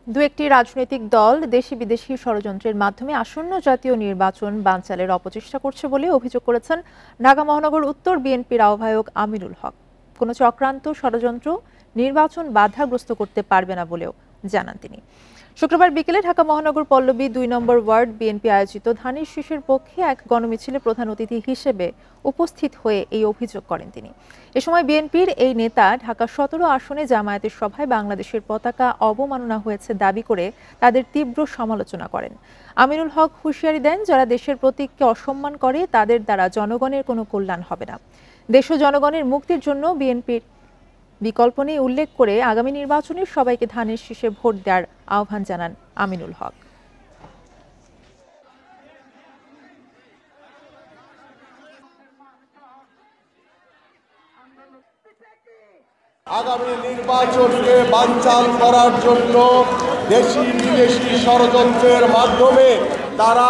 দু একটি রাজনৈতিক দল দেশি বিদেশি ষড়যন্ত্রের মাধ্যমে আসন্ন জাতীয় নির্বাচন বানচালের অপচেষ্টা করছে বলে অভিযোগ করেছেন ঢাকা মহানগর উত্তর বিএনপির আহ্বায়ক আমিনুল হক। কোনো চক্রান্ত ষড়যন্ত্র নির্বাচন বাধাগ্রস্ত করতে পারবে না বলেও জানান তিনি। শুক্রবার বিকেলে ঢাকা মহানগর পল্লবী ২ নম্বর ওয়ার্ড বিএনপি আয়োজিত ধানের শীষের পক্ষে এক গণমিছিলে প্রধান অতিথি হিসেবে উপস্থিত হয়ে এই অভিযোগ করেন তিনি। এ সময় বিএনপির এই নেতা ঢাকা ১৭ আসনে জামায়াতের সভায় বাংলাদেশের পতাকা অবমাননা হয়েছে দাবি করে তাদের তীব্র সমালোচনা করেন। আমিনুল হক হুঁশিয়ারি দেন, যারা দেশের প্রতীককে অসম্মান করে তাদের দ্বারা জনগণের কোনো কল্যাণ হবে না। দেশ ও জনগণের মুক্তির জন্য বিএনপির বিকল্প নেই উল্লেখ করে আগামী নির্বাচনে সবাইকে ধানের শীষে ভোট দেওয়ার আহ্বান জানান আমিনুল হক। আগামী নির্বাচনকে বানচাল করার জন্য দেশি বিদেশি ষড়যন্ত্রের মাধ্যমে তারা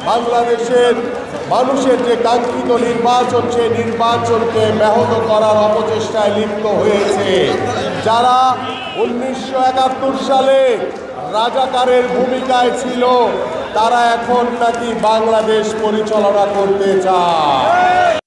বাংলাদেশের মানুষের যে কাঙ্ক্ষিত নির্বাচন, সেই নির্বাচনকে ব্যাহত করার অপচেষ্টায় লিপ্ত হয়েছে। যারা ১৯৭১ সালে রাজাকারের ভূমিকায় ছিল, তারা এখন নাকি বাংলাদেশ পরিচালনা করতে চায়।